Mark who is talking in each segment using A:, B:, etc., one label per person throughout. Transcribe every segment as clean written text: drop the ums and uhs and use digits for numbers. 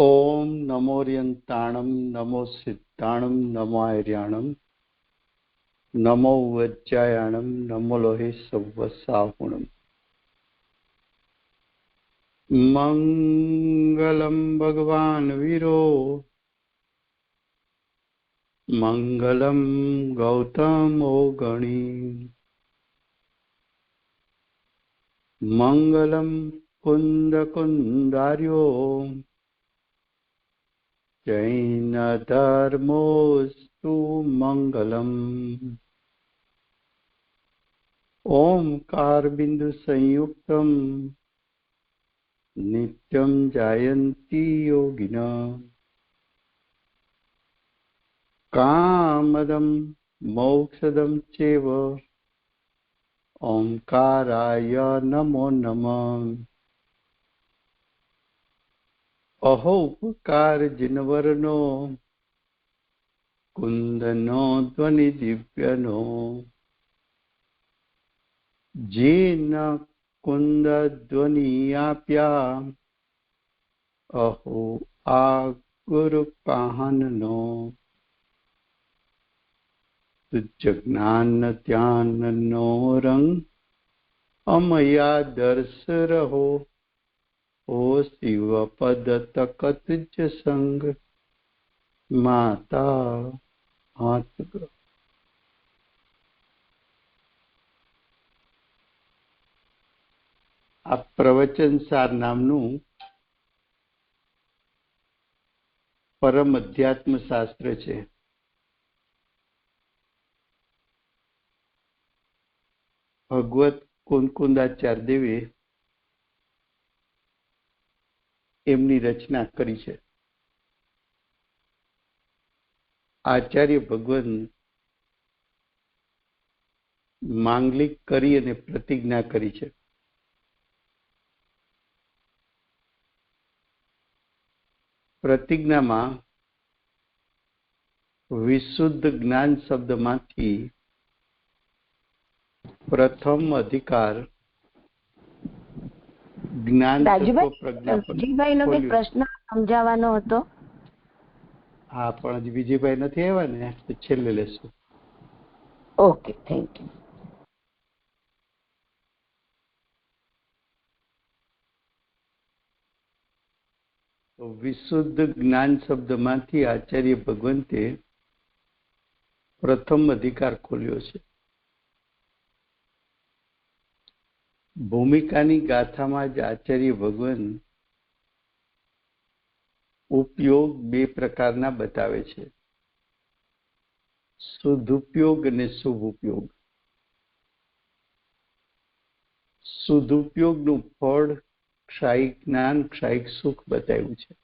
A: ओम नमोरियंताणं नमो सिद्धाणं नमो आर्याणं नमो वज्रायाणं नमो लोहे सव्वसाहुणम्। मंगलम भगवान वीरो मंगलम गौतमो गणी मंगलम कुंद कुंदार्यो जैन धर्मोस्तु मंगलम। ओंकार बिंदु संयुक्तम नित्यं जायन्ति योगिना कामदं मोक्षदं चैव ओंकाराय नमो नमः। अहो उपकार जिनवरनो कुंदनो ध्वनि दिव्यनो जेन कुंद ध्वनि आप्या अहो आ गुरु काहननो तुझ ज्ञान ध्यान नो रंग अमया दर्श रहो ओ शिव पद तक तुझ संग माता हाथ। आ प्रवचन सार नामनु परम अध्यात्म शास्त्र छे। भगवत कुंकुंदाचार्य देवे एमनी रचना करी छे। आचार्य भगवान मांगलिक करी अने प्रतिज्ञा करी छे। प्रतिज्ञा में विशुद्ध ज्ञान शब्द मांथी प्रथम अधिकार ज्ञान तत्व प्रज्ञापन
B: प्रश्न समजावવાનો હતો।
A: हाँ पण हजी विजयभाई नहीं आव्या ने तो छेल्ले लेशुं।
B: Okay, thank you.
A: तो विशुद्ध ज्ञान शब्द मांथी आचार्य भगवंते प्रथम अधिकार खोल्यो छे। भूमिकानी गाथामां ज आचार्य भगवान उपयोग बे प्रकारना बतावे छे, सदुपयोग अने शुभ उपयोग। सदुपयोगनुं फळ क्षायिक ज्ञान क्षायिक सुख बताव्युं छे।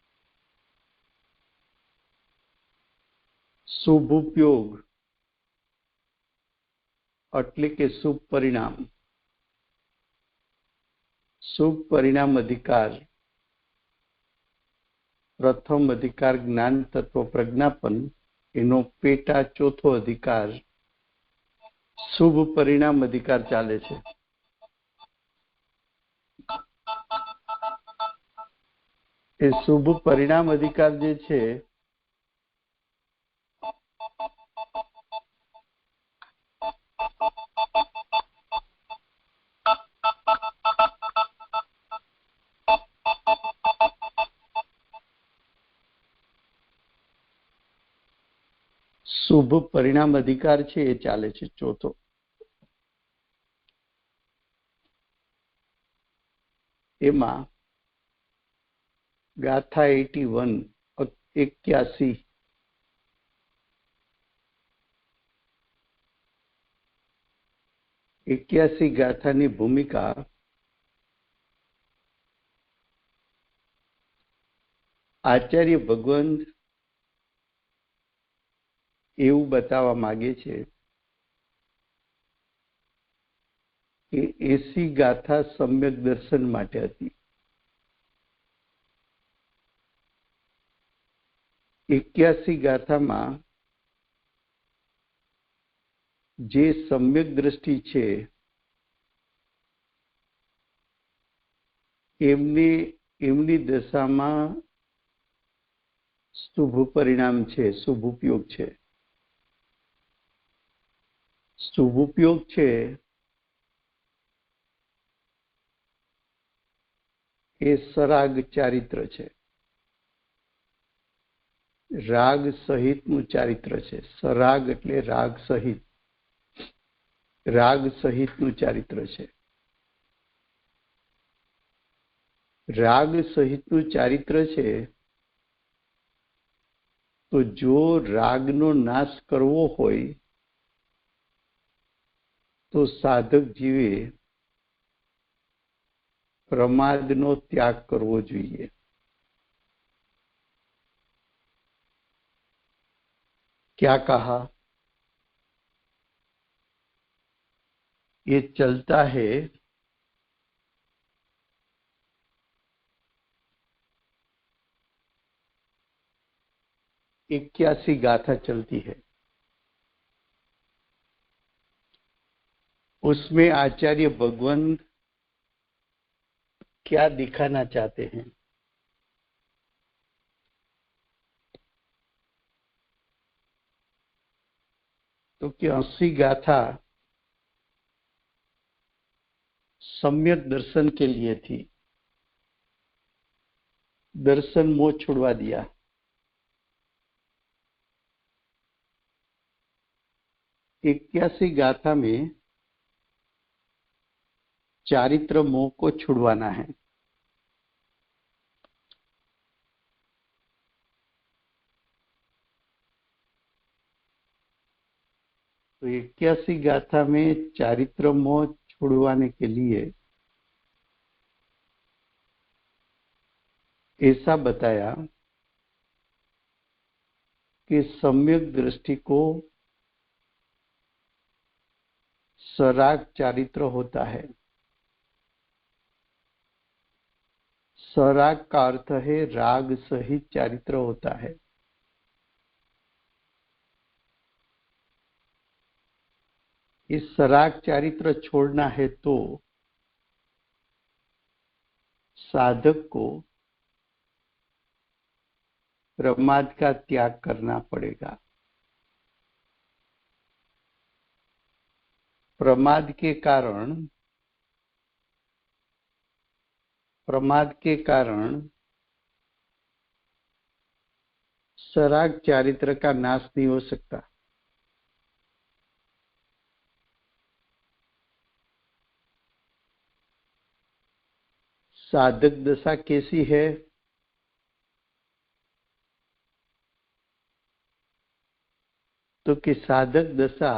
A: शुभ उपयोग એટલે કે શુભ પરિણામ। શુभ परिणाम अधिकार प्रथम अधिकार ज्ञान तत्व प्रज्ञापन एनो पेटा चौथो अधिकार शुभ परिणाम अधिकार चाले छे। ए शुभ परिणाम अधिकार जे छे शुभ परिणाम अधिकार छे ए चाले छे चौथो। एमां गाथा 81 गाथानी भूमिका आचार्य भगवान एवं बतावा मांगे छे कि 80 गाथा सम्यक दर्शन माटे हती। 81 गाथा में जे सम्यक दृष्टि छे एमनी दशा में શુભ પરિણામ છે, શુભ ઉપયોગ છે. શુભ ઉપયોગ છે એ સરાગ ચારિત્ર છે, રાગ સહિતનું ચારિત્ર છે. સરાગ એટલે રાગ સહિત, રાગ સહિતનું ચારિત્ર છે. રાગ સહિતનું ચારિત્ર છે તો જો રાગનો નાશ કરવો હોય તો સાધક જીવે પ્રમાદનો ત્યાગ કરવો જોઈએ. क्या कहा? ये चलता है इक्यासी गाथा चलती है, उसमें आचार्य भगवंत क्या दिखाना चाहते हैं? तो कि 80 गाथा सम्यक दर्शन के लिए थी. दर्शन मोह छुड़वा दिया. इक्यासी गाथा में चारित्र मोह को छुड़वाना है. तो 81 गाथा में चारित्र मोह छुड़वाने के लिए ऐसा बताया कि सम्यक दृष्टि को सराग चारित्र होता है. सराग का अर्थ है राग सहित चारित्र होता है. इस सराग चारित्र छोड़ना है तो साधक को प्रमाद का त्याग करना पड़ेगा. प्रमाद के कारण सराग चारित्र का नाश नहीं हो सकता. साधक दशा कैसी है? तो कि साधक दशा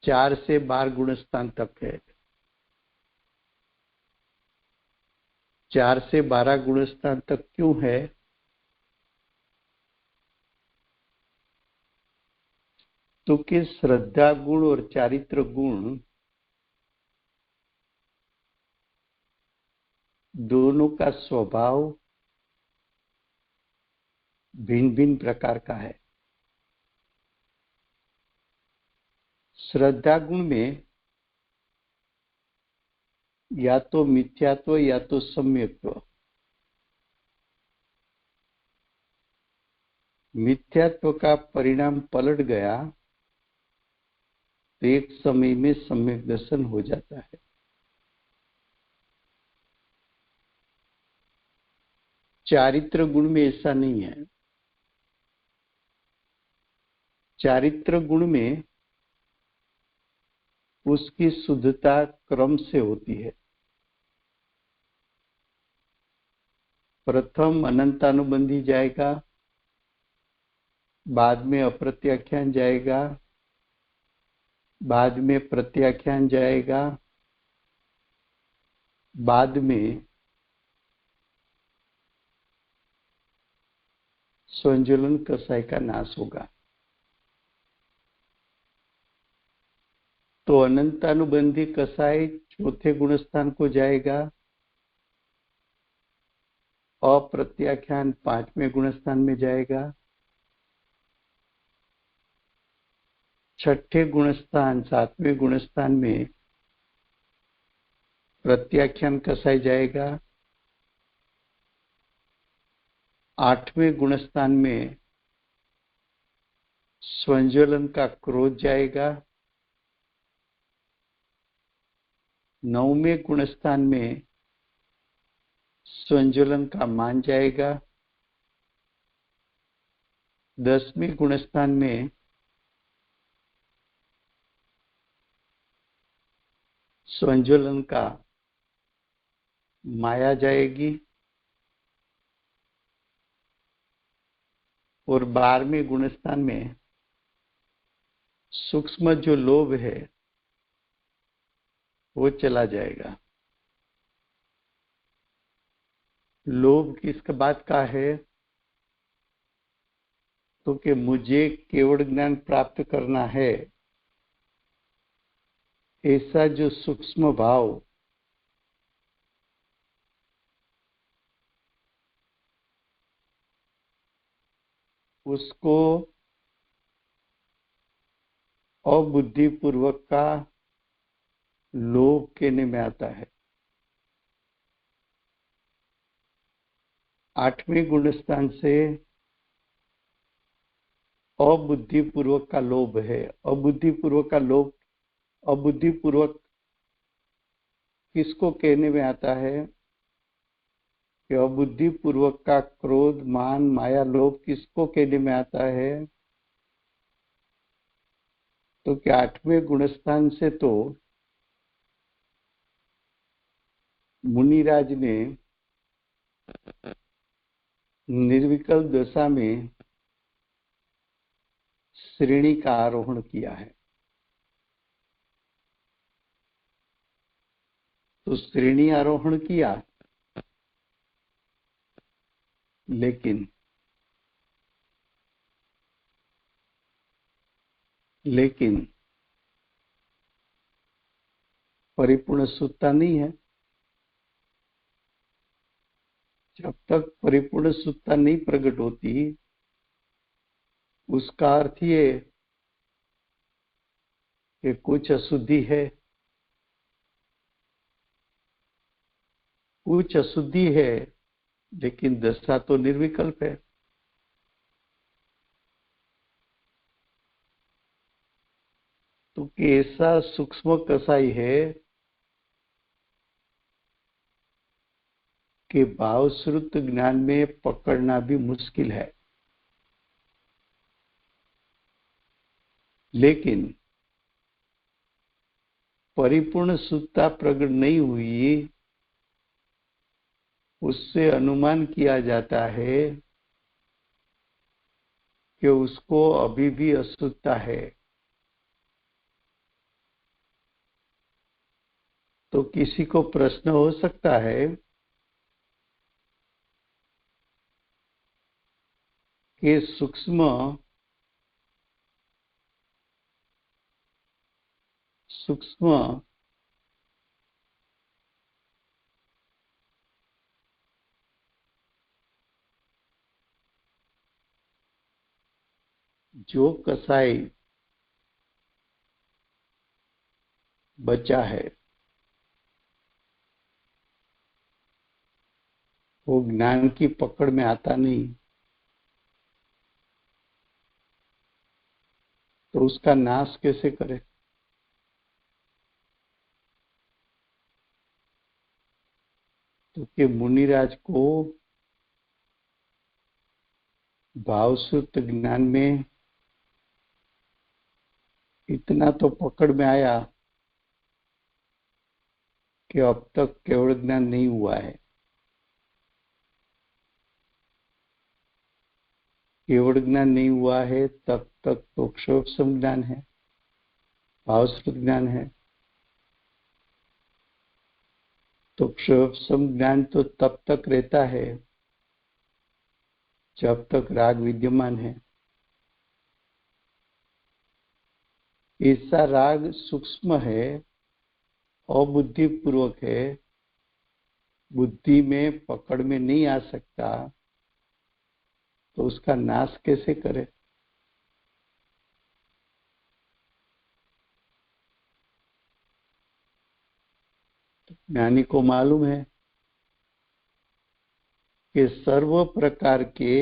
A: 4 से 12 गुणस्थान तक है. 4 से 12 गुणस्थान तक क्यों है? तो कि श्रद्धा गुण और चारित्र गुण दोनों का स्वभाव भिन्न भिन्न प्रकार का है. श्रद्धा गुण में या तो मिथ्यात्व या तो सम्यक्त्व. मिथ्यात्व का परिणाम पलट गया तो एक समय में सम्यक दर्शन हो जाता है. चारित्र गुण में ऐसा नहीं है. चारित्र गुण में उसकी शुद्धता क्रम से होती है. प्रथम अनंतानुबंधी जाएगा, बाद में अप्रत्याख्यान जाएगा, बाद में प्रत्याख्यान जाएगा, बाद में स्वंजलन कसाय का नाश होगा. तो अनंतानुबंधी कसाय चौथे गुणस्थान को जाएगा, अप्रत्याख्यान 5वें गुणस्थान में जाएगा, छठे गुणस्थान 7वें गुणस्थान में प्रत्याख्यान कसाय जाएगा, 8वें गुणस्थान में स्वंज्वलन का क्रोध जाएगा। 9वें गुणस्थान में स्वंज्वलन का मान जाएगा। 10वें गुणस्थान में स्वंज्वलन का माया जाएगी। और 12वें गुणस्थान में सूक्ष्म जो लोभ है वो चला जाएगा। लोभ किस बात का है? तो कि मुझे केवल ज्ञान प्राप्त करना है, ऐसा जो सूक्ष्म भाव उसको अबुद्धिपूर्वक का लोभ कहने में आता है। 8वें गुणस्थान से अबुद्धिपूर्वक का लोभ है। अबुद्धिपूर्वक का लोभ, अबुद्धिपूर्वक किसको कहने में आता है? कि अबुद्धिपूर्वक का क्रोध, मान, माया, लोभ किसको कहने में आता है? तो कि 8वें गुणस्थान से तो मुनिराज ने निर्विकल्प दशा में श्रेणी का आरोहण किया है। तो श्रेणी आरोहण किया, लेकिन परिपूर्ण शुद्धता नहीं है। जब तक परिपूर्ण शुद्धता नहीं प्रकट होती, उसका अर्थ ये कि कुछ अशुद्धि है, कुछ अशुद्धि है, लेकिन दशा तो निर्विकल्प है। तो कि ऐसा सूक्ष्म कसाई है कि भाव श्रुत ज्ञान में पकड़ना भी मुश्किल है। लेकिन परिपूर्ण शुद्धता प्रकट नहीं हुई, उससे अनुमान किया जाता है कि उसको अभी भी अशुद्धता है। तो किसी को प्रश्न हो सकता है कि सूक्ष्म जो कसाई बचा है वो ज्ञान की पकड़ में आता नहीं, तो उसका नाश कैसे करे? तो कि मुनिराज को भावशुद्ध ज्ञान में इतना तो पकड़ में आया कि अब तक केवल ज्ञान नहीं हुआ है। केवल ज्ञान नहीं हुआ है तब तक तो क्षोभ ज्ञान है, भावश्रुत ज्ञान है। तो क्षोभ ज्ञान तो तब तक रहता है जब तक राग विद्यमान है। ऐसा राग सूक्ष्म है, अबुद्धिपूर्वक है, बुद्धि में पकड़ में नहीं आ सकता, तो उसका नाश कैसे करे? ज्ञानी को मालूम है कि सर्व प्रकार के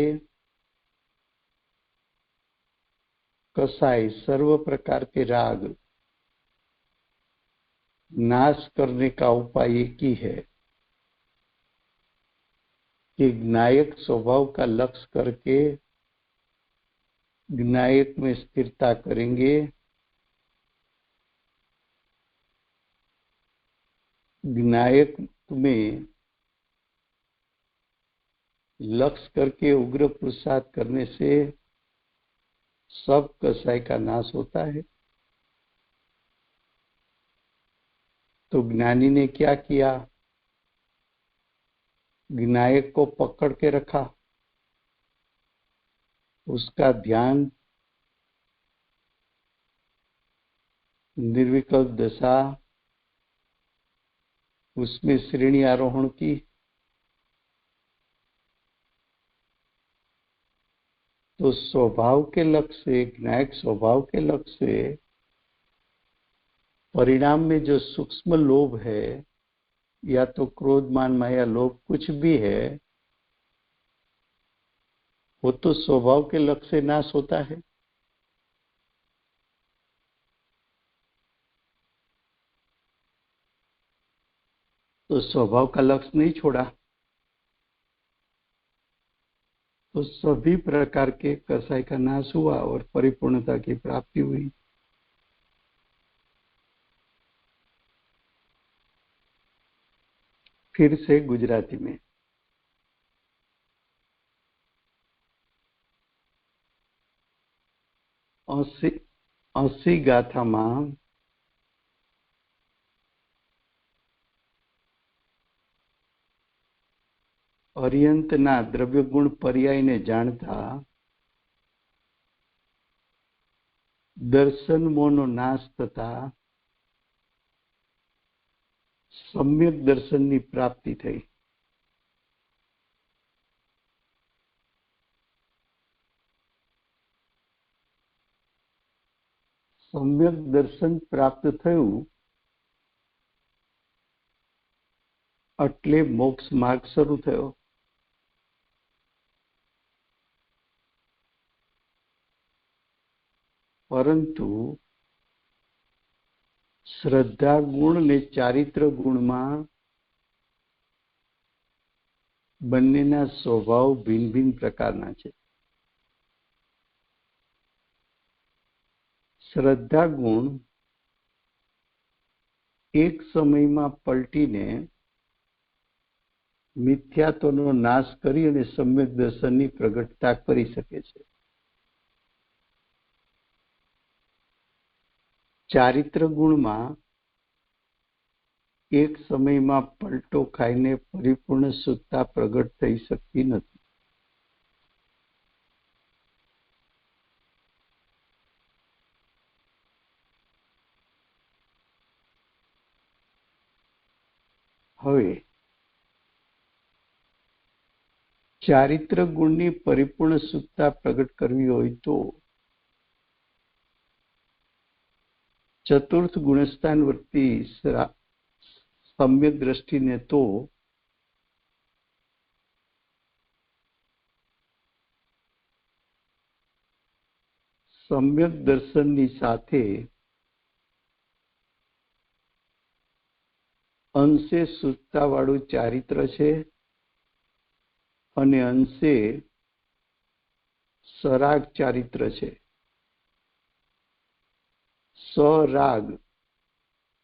A: कसाई, सर्व प्रकार के राग नाश करने का उपाय एक ही है कि ज्ञायक स्वभाव का लक्ष्य करके ज्ञायक में स्थिरता करेंगे। ज्ञायक में लक्ष्य करके उग्र पुरुषार्थ करने से सब कसाई का नाश होता है। तो ज्ञानी ने क्या किया? ज्ञायक को पकड़ के रखा, उसका ध्यान निर्विकल्प दशा, उसमें श्रेणी आरोहण की। तो स्वभाव के लक्ष्य से, ज्ञायक स्वभाव के लक्ष्य से परिणाम में जो सूक्ष्म लोभ है, या तो क्रोध मान माया लोभ कुछ भी है, वो तो स्वभाव के लक्ष्य से नाश होता है। तो स्वभाव का लक्ष्य नहीं छोड़ा, तो सभी प्रकार के कसाई का नाश हुआ और परिपूर्णता की प्राप्ति हुई। फिर से गुजराती में अस्सी गाथाમાં અર્યંતના દ્રવ્યગુણ પર્યાયને જાણતા દર્શન મોહનો નાશ થતા સમ્યક દર્શનની પ્રાપ્તિ થઈ। સમ્યક દર્શન પ્રાપ્ત થયું એટલે મોક્ષ માર્ગ શરૂ થયો। પરંતુ શ્રદ્ધા ગુણ ને ચારિત્ર ગુણમાં બંનેના સ્વભાવ ભિન્ન ભિન્ન પ્રકારના છે। શ્રદ્ધા ગુણ એક સમયમાં પલટીને મિથ્યાત્વનો નાશ કરી અને સમ્યક દર્શનની પ્રગટતા કરી શકે છે। ચારિત્ર ગુણમાં એક સમયમાં પલટો ખાઈને પરિપૂર્ણ શુદ્ધતા પ્રગટ થઈ શકતી નથી। હવે ચારિત્ર ગુણની પરિપૂર્ણ શુદ્ધતા પ્રગટ કરવી હોય તો ચતુર્થ ગુણસ્થાન વર્તી સમ્યક દ્રષ્ટિને તો સમ્યક દર્શનની સાથે અંશે શુદ્ધતાવાળું ચારિત્ર છે અને અંશે સરાગ ચારિત્ર છે। સરાગ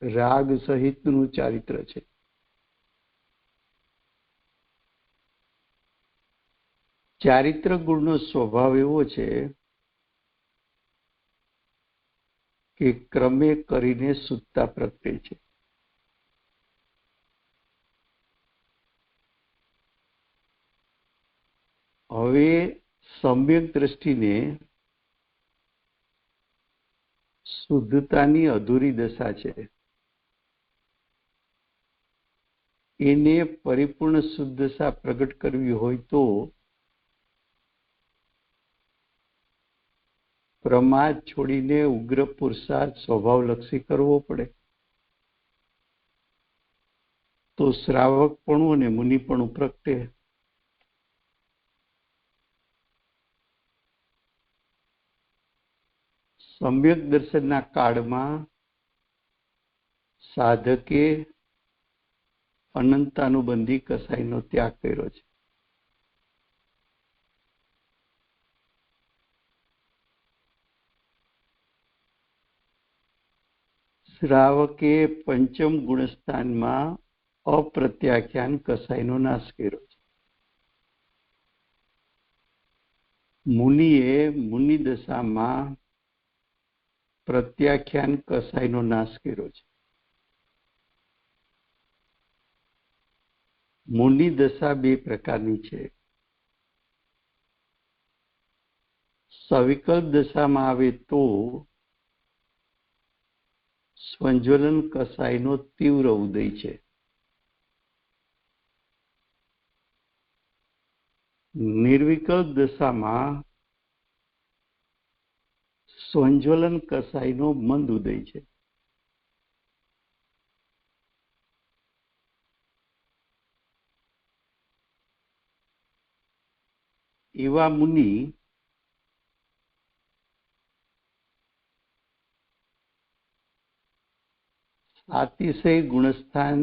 A: રાગ સહિતનું ચારિત્ર છે। ચારિત્ર ગુણનો સ્વભાવ એવો છે કે ક્રમે કરીને શુદ્ધતા પ્રગટે છે। હવે સમ્યક દ્રષ્ટિને શુદ્ધતાની અધૂરી દશા છે, એને પરિપૂર્ણ શુદ્ધ દશા પ્રગટ કરવી હોય તો પ્રમાદ છોડીને ઉગ્ર પુરુષાર્થ સ્વભાવલક્ષી કરવો પડે। તો શ્રાવકપણું અને મુનિપણું પ્રગટે। સમ્યક દર્શનના કાળમાં સાધકે અનંતાનુબંધી કસાઈનો ત્યાગ કર્યો છે. શ્રાવકે પંચમ ગુણસ્થાનમાં અપ્રત્યાખ્યાન કસાઈનો નાશ કર્યો છે. મુનિએ મુનિ દશામાં પ્રત્યાખ્યાન કસાઈનો નાશ કર્યો છે. મુનિ દશા બે પ્રકારની છે. સવિકલ્પ દશામાં આવે તો સ્વંજ્વલન કસાઈનો તીવ્ર ઉદય છે. નિર્વિકલ્પ દશામાં સ્વંજ્વલન કસાઈનો મંદ ઉદય છે. એવા મુનિ સાતિશય ગુણસ્થાન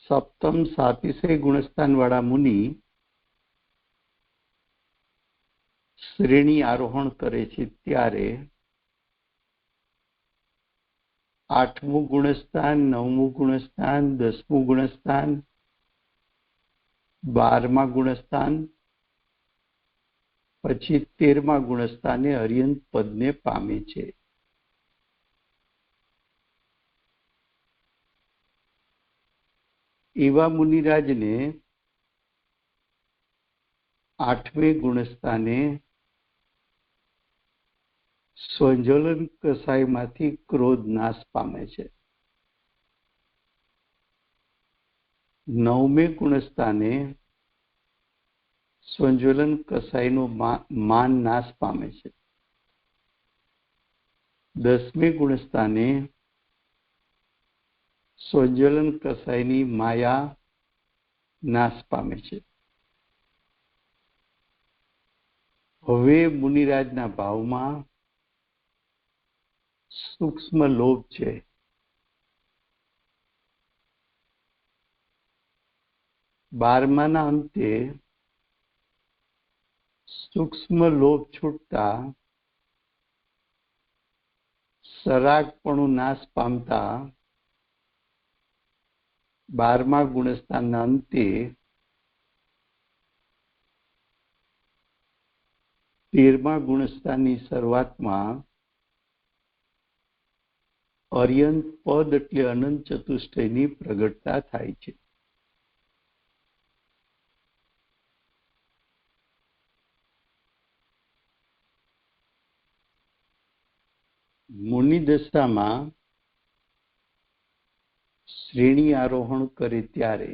A: સપ્તમ સાતિશય ગુણસ્થાન વાળા મુનિ શ્રેણી આરોહણ કરે છે ત્યારે 8મું ગુણસ્થાન 9મું ગુણસ્થાન 10મું ગુણસ્થાન 12મા ગુણસ્થાન પછી 13મા ગુણસ્થાને અર્યંત પદને પામે છે. એવા મુનિરાજને 8મે ગુણસ્થાને સ્વંજ્વલન કસાઈમાંથી ક્રોધ નાશ પામે છે. 9મે ગુણસ્થાને સ્વંજ્વલન કસાઈનો માન નાશ પામે છે. 10મે ગુણસ્થાને સ્વંજ્વલન કસાઈની માયા નાશ પામે છે. હવે મુનિરાજના ભાવમાં સૂક્ષ્મ લોભ છે. બારમાના અંતે સૂક્ષ્મ લોભ છૂટતા સરાગપણું નાશ પામતા 12મા ગુણસ્થાનના અંતે 13મા ગુણસ્થાનની શરૂઆતમાં અર્યંત પદ એટલે અનંત ચતુષ્ટયની પ્રગટતા થાય છે. મુનિ દશામાં શ્રેણી આરોહણ કરે ત્યારે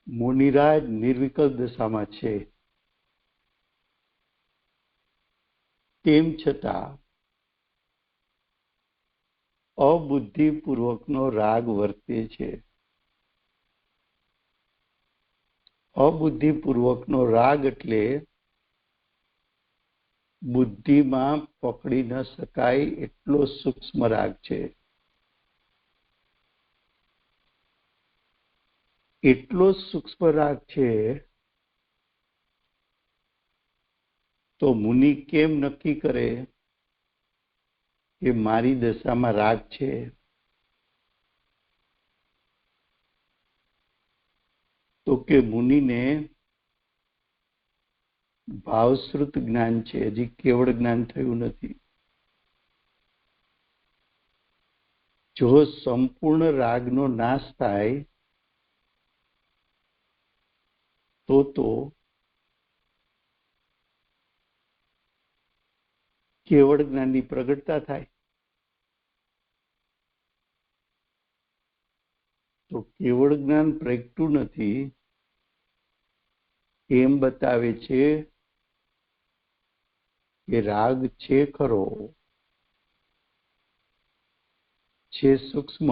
A: મુનિરાજ નિર્વિકલ્પ દશામાં છે. તેમ છતાં અબુદ્ધિપૂર્વકનો રાગ વર્તે છે. અબુદ્ધિપૂર્વકનો રાગ એટલે બુદ્ધિમાં પકડી ન શકાય એટલો સૂક્ષ્મ રાગ છે. એટલો સૂક્ષ્મ રાગ છે તો મુનિ કેમ નક્કી કરે કે મારી દશામાં રાગ છે? તો કે મુનિને ભાવશ્રુત જ્ઞાન છે, હજી કેવળ જ્ઞાન થયું નથી. જો સંપૂર્ણ રાગનો નાશ થાય તો કેવળ જ્ઞાનની પ્રગટતા થાય. તો કેવળ જ્ઞાન પ્રગટતું નથી એમ બતાવે છે કે રાગ છે ખરો, છે સૂક્ષ્મ,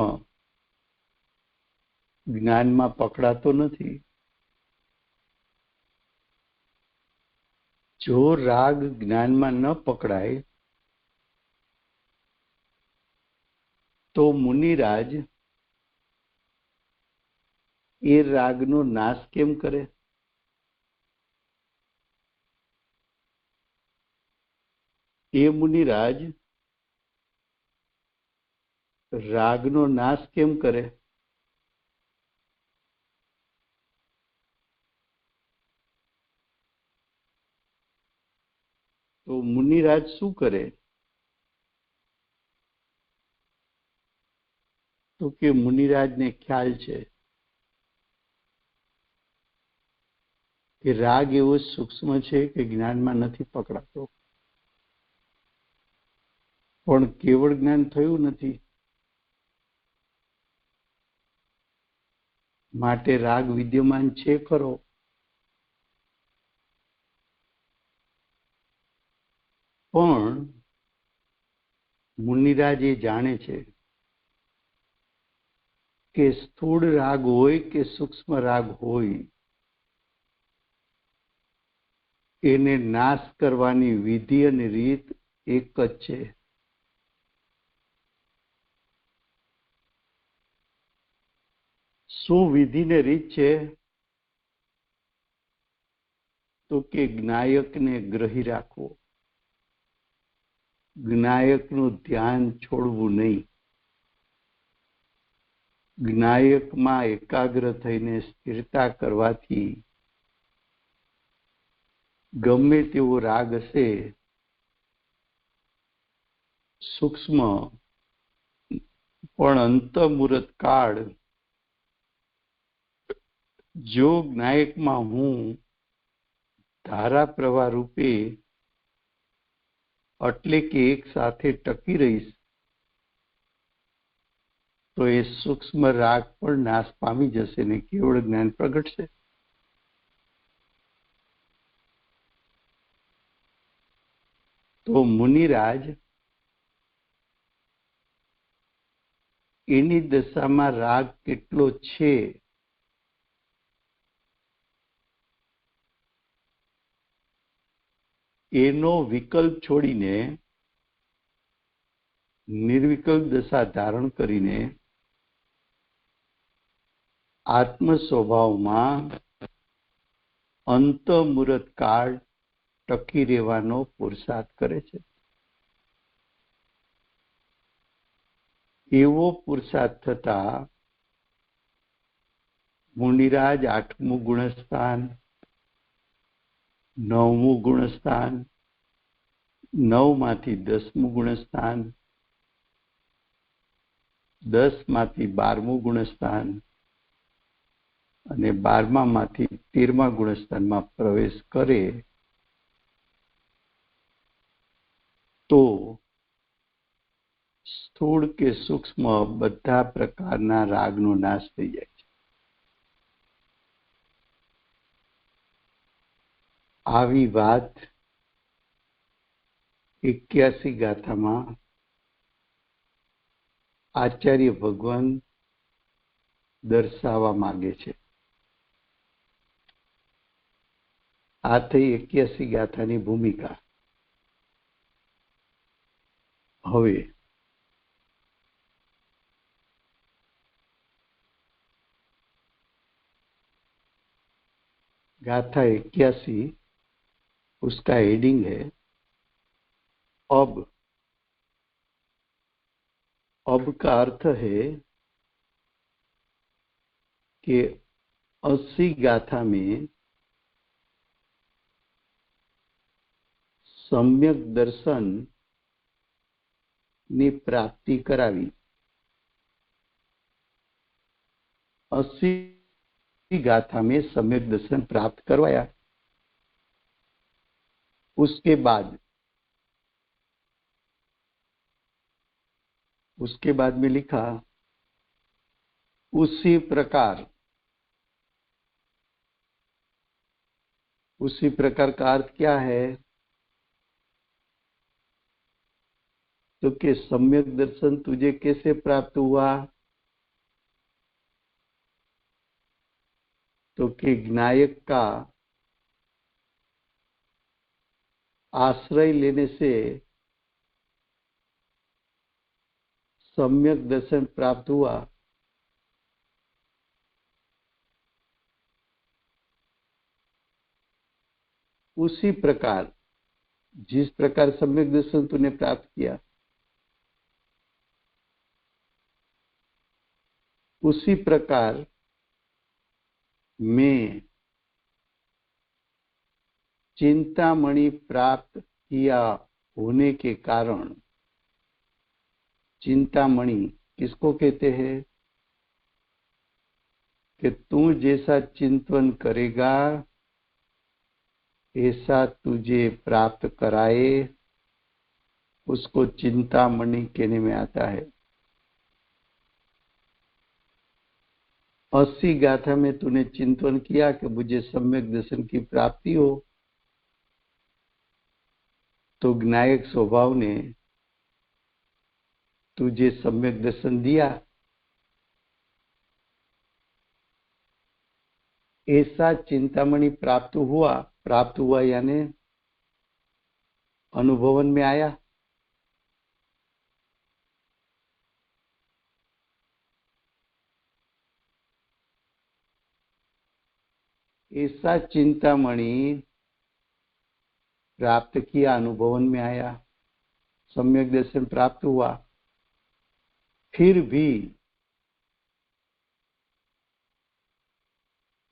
A: જ્ઞાનમાં પકડાતો નથી. જો રાગ જ્ઞાનમાં ન પકડાય તો મુનિરાજ એ રાગનો નાશ કેમ કરે? એ મુનિરાજ રાગનો નાશ કેમ કરે? તો મુનિરાજ શું કરે? તો કે મુનિરાજને ખ્યાલ છે કે રાગ એવો સૂક્ષ્મ છે કે જ્ઞાનમાં નથી પકડાતો, પણ કેવળ જ્ઞાન થયું નથી, માટે રાગ વિદ્યમાન છે ખરો, પણ મુનિરાજ એ જાણે છે કે સ્થૂળ રાગ હોય કે સૂક્ષ્મ રાગ હોય, એને નાશ કરવાની વિધિ અને રીત એક જ છે. શું વિધિ ને રીત છે? તો કે જ્ઞાયકને ગ્રહી રાખવો, જ્ઞાયકનું ધ્યાન છોડવું નહીં, જ્ઞાયકમાં એકાગ્ર થઈને સ્થિરતા કરવાથી ગમે તેવો રાગ હશે, સૂક્ષ્મ પણ અંતઃમુહૂર્ત કાળ જો જ્ઞાયકમાં હું ધારા પ્રવાહ રૂપે એટલે કે એક સાથે ટકી રહીશ, તો એ સૂક્ષ્મ રાગ પણ નાશ પામી જશે ને કેવળ જ્ઞાન પ્રગટશે. તો મુનિરાજ એની દશામાં રાગ કેટલો છે એનો વિકલ્પ છોડીને નિર્વિકલ્પ દશા ધારણ કરીને આત્મ સ્વભાવમાં અંતઃમુહૂર્ત કાળ ટકી રહેવાનો પુરુષાર્થ કરે છે. એવો પુરુષાર્થ થતા મુનિરાજ 8મું ગુણસ્થાન, 9મું ગુણસ્થાન, 9 માંથી 10મું ગુણસ્થાન, 10 માંથી 12મું ગુણસ્થાન અને 12મા માંથી 13મા ગુણસ્થાનમાં પ્રવેશ કરે તો સ્થૂળ કે સૂક્ષ્મ બધા પ્રકારના રાગનો નાશ થઈ જાય છે. આવી વાત 81 ગાથામાં આચાર્ય ભગવાન દર્શાવવા માંગે છે. આ થઈ 81 ગાથાની ભૂમિકા. હવે गाथा 81 उसका हेडिंग है अब. अब का अर्थ है कि 80 गाथा में सम्यक दर्शन ની પ્રાપ્તિ કરાવી. 80 गाथा में सम्यक दर्शन प्राप्त करवाया. उसके बाद में लिखा उसी प्रकार का अर्थ क्या है? तो कि सम्यक दर्शन तुझे कैसे प्राप्त हुआ? तो कि ज्ञायक का आश्रय लेने से सम्यक दर्शन प्राप्त हुआ, उसी प्रकार जिस प्रकार सम्यक दर्शन तूने प्राप्त किया, उसी प्रकार मैं चिंतामणि प्राप्त किया होने के कारण, चिंतामणि किसको कहते हैं कि तू जैसा चिंतन करेगा ऐसा तुझे प्राप्त कराए, उसको चिंतामणि कहने में आता है। 80 गाथा में तूने चिंतन किया कि मुझे सम्यक दर्शन की प्राप्ति हो, तो ज्ञायक स्वभाव ने तुझे सम्यक दर्शन दिया। ऐसा चिंतामणि प्राप्त हुआ यानी अनुभवन में आया। ऐसा चिंतामणि प्राप्त किया, अनुभवन में आया, सम्यक दर्शन प्राप्त हुआ, फिर भी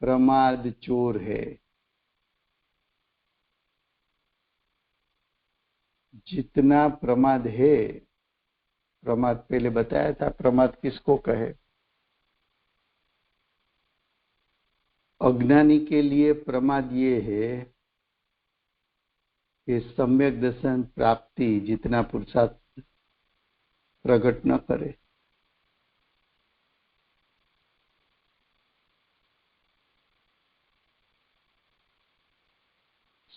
A: प्रमाद चोर है। जितना प्रमाद है, प्रमाद पहले बताया था, प्रमाद किसको कहे? अज्ञानी के लिए प्रमाद ये है कि सम्यक दर्शन प्राप्ति जितना पुरुषार्थ प्रकट न करे।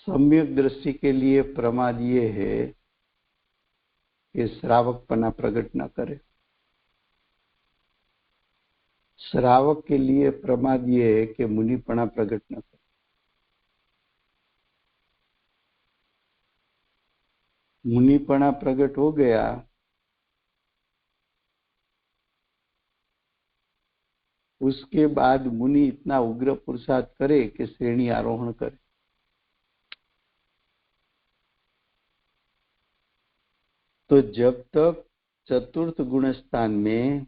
A: सम्यक दृष्टि के लिए प्रमाद ये है कि श्रावकपना प्रकट न करे। श्रावक के लिए प्रमाद ये है कि मुनिपना प्रकट न करे। मुनिपना प्रकट हो गया उसके बाद मुनि इतना उग्र पुरुषार्थ करे कि श्रेणी आरोहण करे। तो जब तक चतुर्थ गुण स्थान में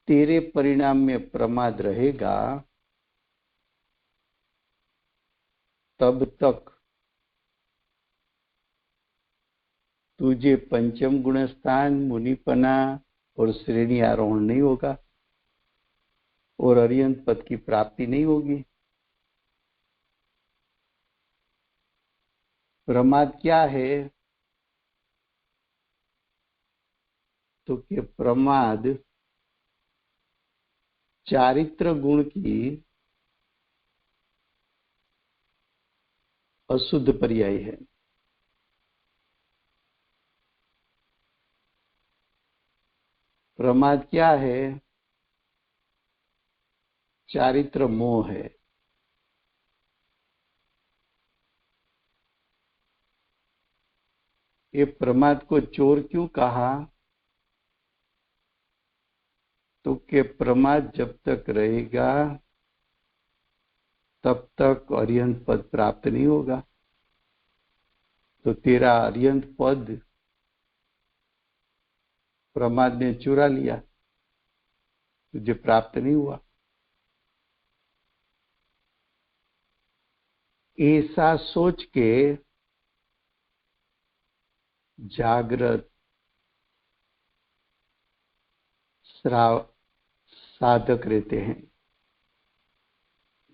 A: तेरे परिणाम में प्रमाद रहेगा, तब तक तुझे पंचम गुण स्थान, मुनिपना और श्रेणी आरोहण नहीं होगा और अरिहंत पद की प्राप्ति नहीं होगी। प्रमाद क्या है? तो कि प्रमाद चारित्र गुण की अशुद्ध पर्याय है। प्रमाद क्या है? चारित्र मोह है। ये प्रमाद को चोर क्यों कहा? तो कि प्रमाद जब तक रहेगा तब तक अरिहंत पद प्राप्त नहीं होगा। तो तेरा अरिहंत पद प्रमाद ने चुरा लिया, तुझे प्राप्त नहीं हुआ। ऐसा सोच के जागृत साधक रहते हैं।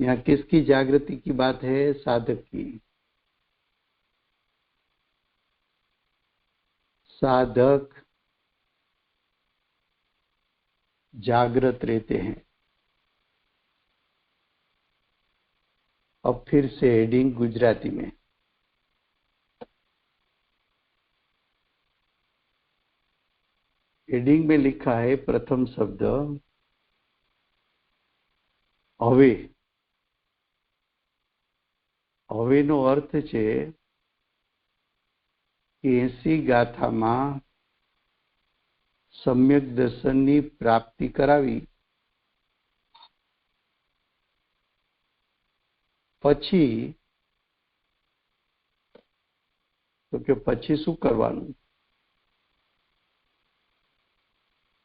A: यहाँ किसकी जागृति की बात है? साधक की। साधक जागृत रहते हैं। अब फिर से हेडिंग गुजराती में। हेडिंग में लिखा है प्रथम शब्द हवे। હવેનો અર્થ છે કે 80 ગાથામાં સમ્યક દર્શનની પ્રાપ્તિ કરાવી પછી તો કે પછી શું કરવાનું?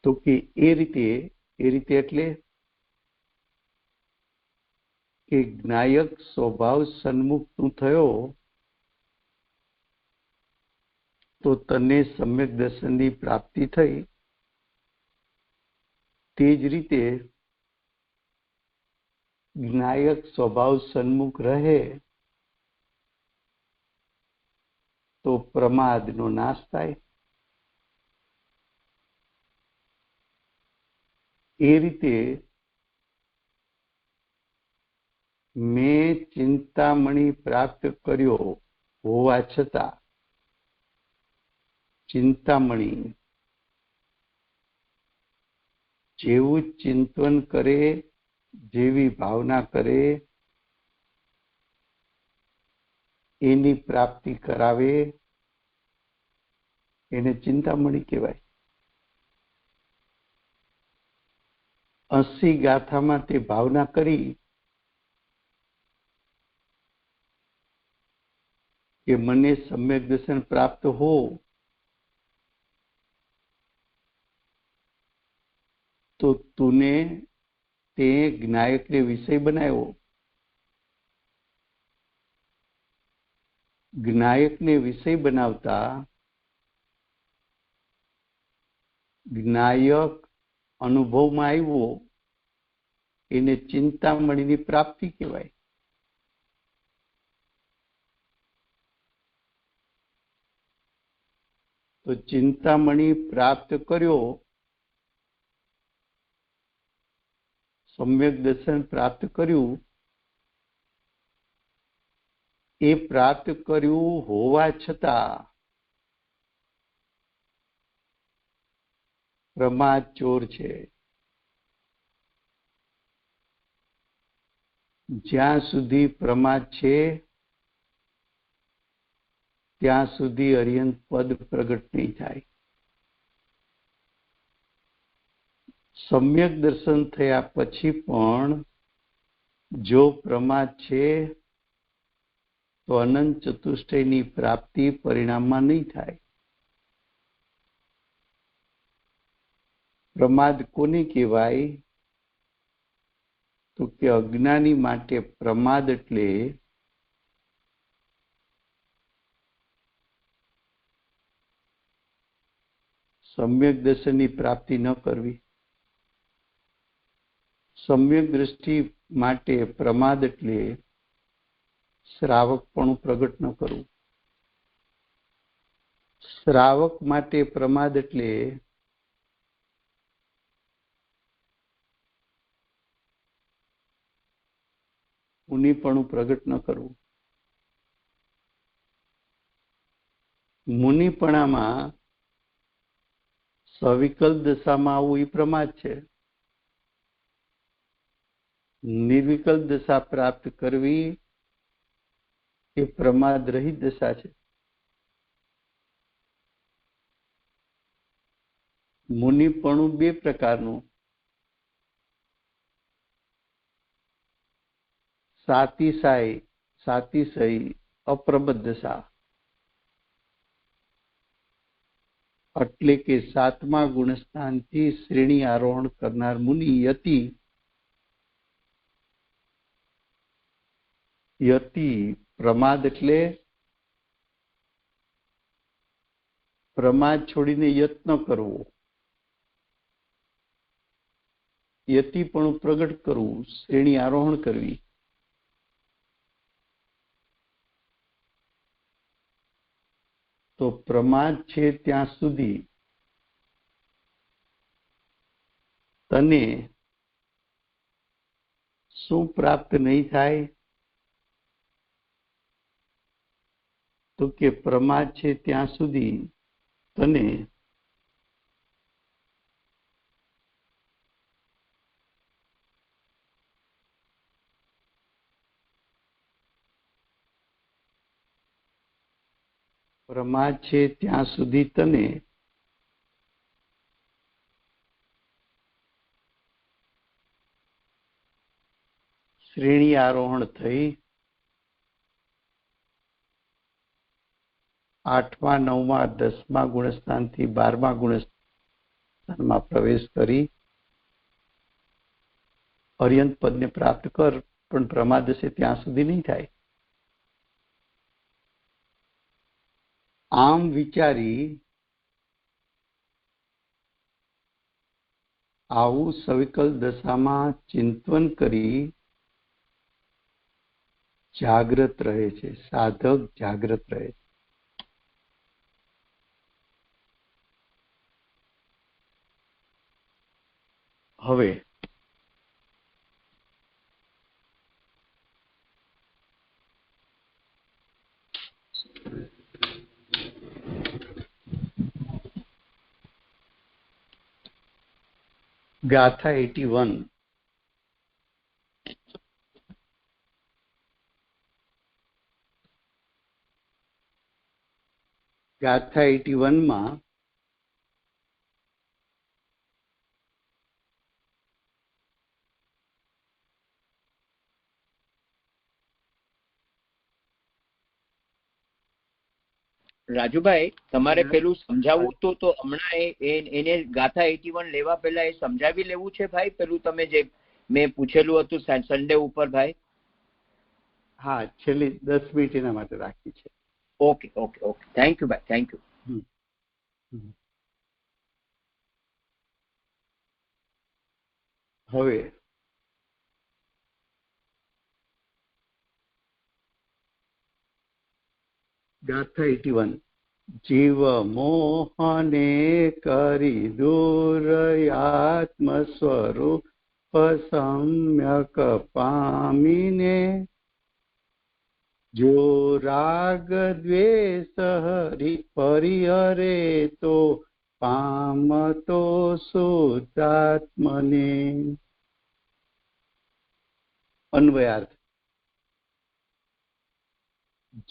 A: તો કે એ રીતે એટલે કે જ્ઞાયક સ્વભાવ સન્મુખ તું થયો તો તને સમ્યક દર્શનની પ્રાપ્તિ થઈ. તે જ રીતે જ્ઞાયક સ્વભાવ સન્મુખ રહે તો પ્રમાદનો નાશ થાય. એ રીતે મેં ચિંતામણી પ્રાપ્ત કર્યો હોવા છતાં ચિંતામણી જેવું ચિંતન કરે, જેવી ભાવના કરે એની પ્રાપ્તિ કરાવે એને ચિંતામણી કહેવાય. 80 ગાથામાં તે ભાવના કરી કે મને સમ્યક દર્શન પ્રાપ્ત હો, તો તુને તે જ્ઞાયકને વિષય બનાવ્યો. જ્ઞાયકને વિષય બનાવતા જ્ઞાયક અનુભવમાં આવ્યો એને ચિંતામણીની પ્રાપ્તિ કહેવાય. તો ચિંતામણી પ્રાપ્ત કર્યો, સમ્યક દર્શન પ્રાપ્ત કર્યું, એ પ્રાપ્ત કર્યું હોવા છતાં પ્રમાદ ચોર છે. જ્યાં સુધી પ્રમાદ છે ત્યાં સુધી અરિહંત પદ પ્રગટ નહીં થાય. સમ્યક દર્શન થયા પછી પણ જો પ્રમાદ છે તો અનંત ચતુષ્ટયની પ્રાપ્તિ પરિણામમાં નહીં થાય. પ્રમાદ કોને કહેવાય? તો કે અજ્ઞાની માટે પ્રમાદ એટલે સમ્યક દર્શનની પ્રાપ્તિ ન કરવી. સમ્યક દ્રષ્ટિ માટે પ્રમાદ એટલે શ્રાવકપણું પ્રગટ ન કરવું. શ્રાવક માટે પ્રમાદ એટલે મુનિપણું પ્રગટ ન કરવું. મુનિપણામાં સવિકલ્પ દશામાં આવવું એ પ્રમાદ છે. નિર્વિકલ્પ દશા પ્રાપ્ત કરવી એ પ્રમાદ રહિત દશા છે. મુનિપણું બે પ્રકારનું, સાતિશય અપ્રમદ દશા, એટલે કે 7મા ગુણસ્થાનથી શ્રેણી આરોહણ કરનાર મુનિ યતિ. પ્રમાદ એટલે પ્રમાદ છોડીને યત્ન કરવો, યતિપણું પ્રગટ કરવું, શ્રેણી આરોહણ કરવી. તો પ્રમાદ છે ત્યાં સુધી તને શું પ્રાપ્ત નહીં થાય? તો કે પ્રમાદ છે ત્યાં સુધી તને પ્રમા છે ત્યાં સુધી તને શ્રેણી આરોહણ થઈ 8મા 9મા 10મા ગુણસ્થાનથી 12મા ગુણસ્થાનમાં પ્રવેશ કરી અર્યંત પદને પ્રાપ્ત કર, પણ પ્રમાદ હશે ત્યાં સુધી નહીં થાય. આમ વિચારી આવું સવિકલ દશામાં ચિંતન કરી જાગ્રત રહે છે, સાધક જાગ્રત રહે છે. હવે ગાથા 81. ગાથા 81માં
C: રાજુભાઈ, તમારે પેલું સમજાવવું હતું તો હમણાં એને ગાથા 81 લેવા પહેલા એ સમજાવી લેવું છે ભાઈ, પેલું તમે જે મેં પૂછેલું હતું સન્ડે ઉપર ભાઈ.
A: હા, છેલ્લી 10 મિનિટ એના માટે રાખી છે.
C: Okay okay okay, thank you ભાઈ, થેન્ક યુ.
A: હવે ગાથા 81. જીવ મોહને કરી દૂર આત્મ સ્વરૂપ સમ્યક પામીને જો રાગ દ્વેષ પરિહરે તો પામતો શુદ્ધાત્મને. અન્વયાર્થ.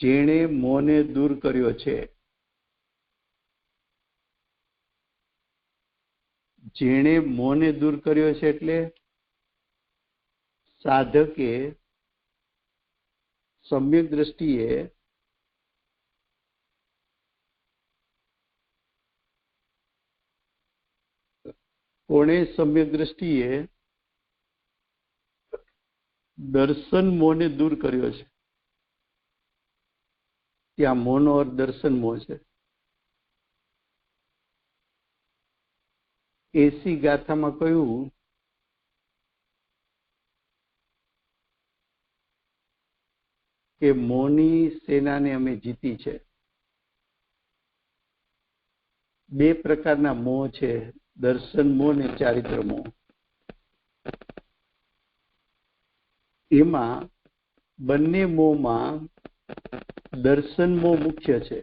A: જેણે મોહને દૂર કર્યો છે, જેણે મોહને દૂર કર્યો છે એટલે સાધકે સમ્યક દ્રષ્ટિએ કોણે સમ્યક દ્રષ્ટિએ દર્શન મોહને દૂર કર્યો છે. ત્યાં મોહનો અર્થ દર્શન મોહ છે. એસી ગાથામાં કહ્યું કે મોહની સેનાને અમે જીતી છે. બે પ્રકારના મોહ છે, દર્શન મોહ અને ચારિત્ર મોહ. એમાં બંને મોહમાં દર્શન મોહ મુખ્ય છે.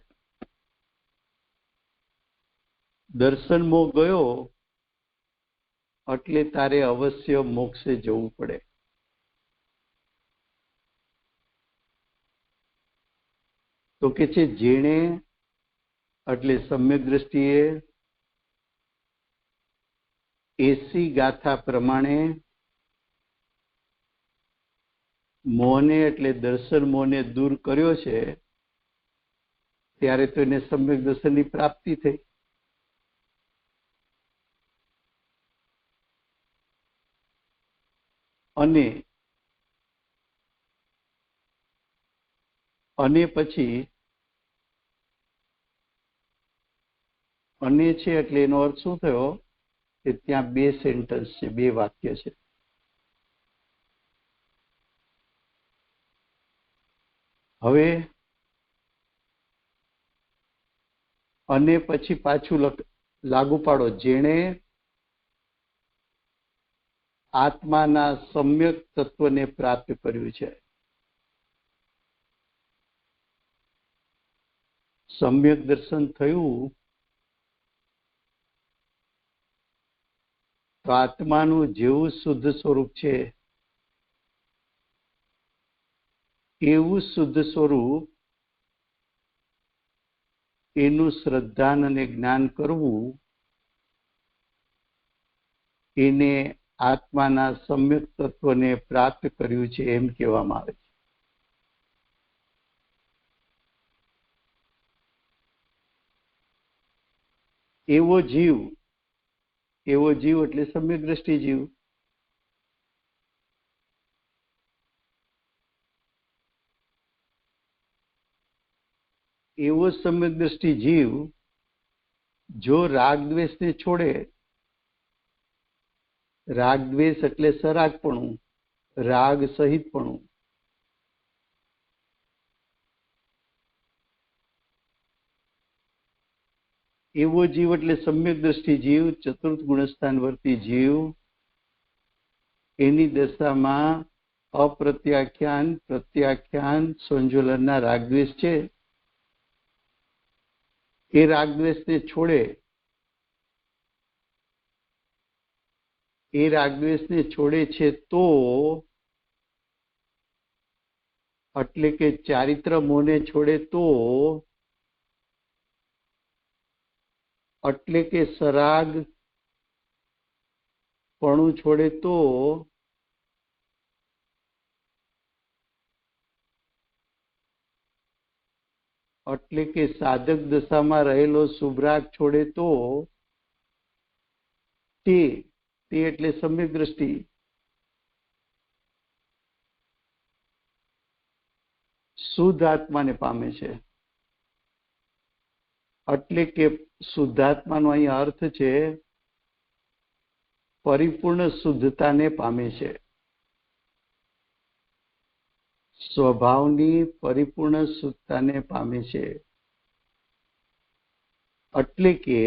A: દર્શન મોહ ગયો એટલે તારે અવશ્ય મોક્ષે જવું પડે. તો કે છે જેણે એટલે સમ્યક દ્રષ્ટિએ એસી ગાથા પ્રમાણે મોહને એટલે દર્શન મોહને દૂર કર્યો છે, ત્યારે તો એને સમ્યક દર્શનની પ્રાપ્તિ થઈ. અને પછી અને છે એટલે એનો અર્થ શું થયો કે ત્યાં બે સેન્ટેન્સ છે, બે વાક્ય છે. હવે અને પછી પાછું લાગુ પાડો. જેણે આત્માના સમ્યક તત્વને પ્રાપ્ત કર્યું છે. સમ્યક દર્શન થયું તો આત્માનું જેવું શુદ્ધ સ્વરૂપ છે એવું શુદ્ધ સ્વરૂપ એનું શ્રદ્ધાન અને જ્ઞાન કરવું એને આત્માના સમ્યક તત્વને પ્રાપ્ત કર્યું છે એમ કહેવામાં આવે છે. એવો જીવ એટલે સમ્યક દ્રષ્ટિ જીવ. એવો સમ્યક દ્રષ્ટિ જીવ જો રાગ દ્વેષને છોડે, રાગ દ્વેષ એટલે સરાગપણું, રાગ સહિતપણું, એવો જીવ એટલે સમ્યક દ્રષ્ટિ જીવ, ચતુર્થ ગુણસ્થાન વર્તી જીવ, એની દશામાં અપ્રત્યાખ્યાન, પ્રત્યાખ્યાન, સંજોલનના રાગદ્વેષ છે. એ રાગદ્વેષને છોડે, એ રાગદ્વેષને છોડે છે તો, એટલે કે ચારિત્ર મોહને છોડે તો, એટલે કે સરાગ પણું છોડે તો, એટલે કે સાધક દશામાં રહેલો શુભરાગ છોડે તો, તે એટલે સમ્યક દ્રષ્ટિ શુદ્ધ આત્માને પામે છે. એટલે કે શુદ્ધાત્માનો અહીં અર્થ છે પરિપૂર્ણ શુદ્ધતાને પામે છે, સ્વભાવની પરિપૂર્ણ શુદ્ધતાને પામે છે. એટલે કે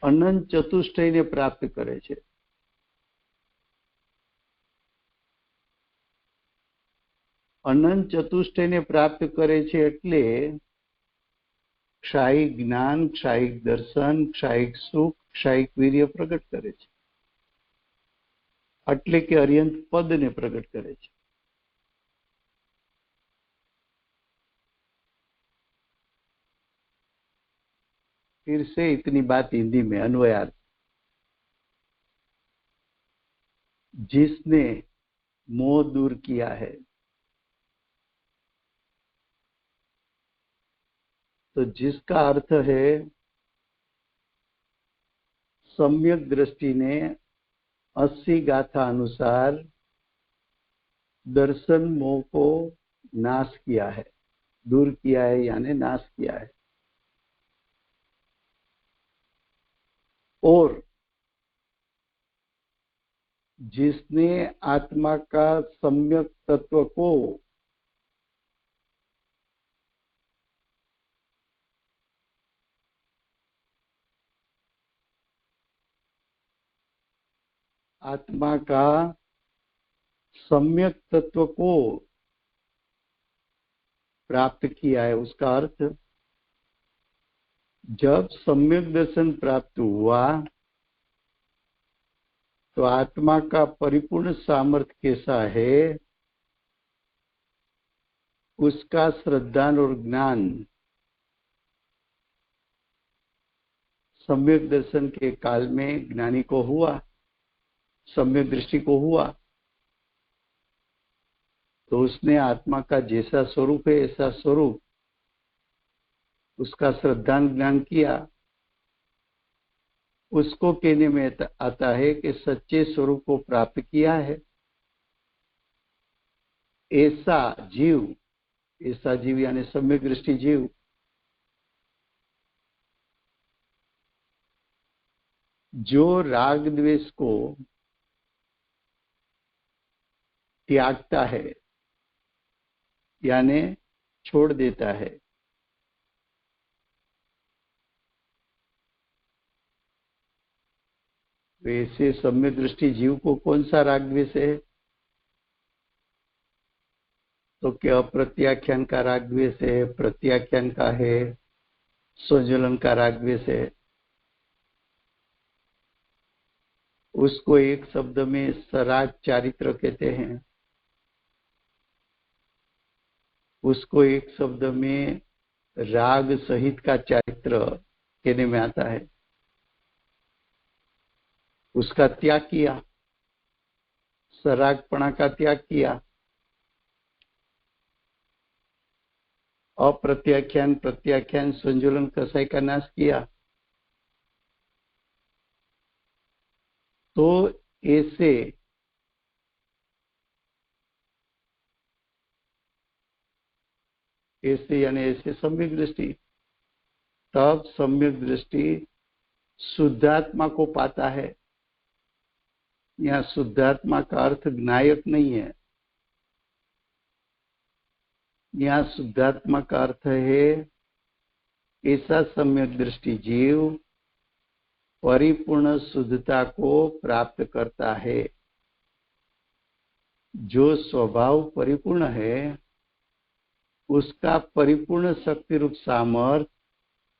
A: અનંત ચતુષ્ટયને પ્રાપ્ત કરે છે. અનંત ચતુષ્ટયને પ્રાપ્ત કરે છે એટલે ક્ષાયિક જ્ઞાન, ક્ષાયિક દર્શન, ક્ષાયિક સુખ, ક્ષાયિક વીર્ય પ્રગટ કરે છે. એટલે કે અર્યંત પદને પ્રગટ કરે છે. फिर से इतनी बात हिंदी में अन्वयार्थ. जिसने मोह दूर किया है, तो जिसका अर्थ है सम्यक दृष्टि ने 80 गाथा अनुसार दर्शन मोह को नाश किया है, दूर किया है यानी नाश किया है. और जिसने आत्मा का सम्यक तत्व को आत्मा का सम्यक तत्व को प्राप्त किया है, उसका अर्थ जब सम्यक दर्शन प्राप्त हुआ तो आत्मा का परिपूर्ण सामर्थ्य कैसा है, उसका श्रद्धान और ज्ञान सम्यक दर्शन के काल में ज्ञानी को हुआ, सम्यक दृष्टि को हुआ, तो उसने आत्मा का जैसा स्वरूप है ऐसा स्वरूप उसका श्रद्धान ज्ञान किया. उसको कहने में आता है कि सच्चे स्वरूप को प्राप्त किया है. ऐसा जीव यानी सम्यक दृष्टि जीव जो राग द्वेष को त्यागता है यानी छोड़ देता है, वैसे सम्यक दृष्टि जीव को कौन सा राग द्वेष है, तो क्या अप्रत्याख्यान का राग द्वेष है, प्रत्याख्यान का है, स्वजलन का राग द्वेष है. उसको एक शब्द में सराग चारित्र कहते हैं, उसको एक शब्द में राग सहित का चरित्र कहने में आता है, उसका त्याग किया, सरागपणा का त्याग किया, अप्रत्याख्यान प्रत्याख्यान संजुलन कसाई का नाश किया, तो ऐसे यानी ऐसे सम्यक दृष्टि, तब सम्यक दृष्टि शुद्धात्मा को पाता है। यहाँ शुद्धात्मा का अर्थ ज्ञायक नहीं है, यहाँ शुद्धात्मा का अर्थ है ऐसा सम्यक दृष्टि जीव परिपूर्ण शुद्धता को प्राप्त करता है। जो स्वभाव परिपूर्ण है उसका परिपूर्ण शक्ति रूप सामर्थ्य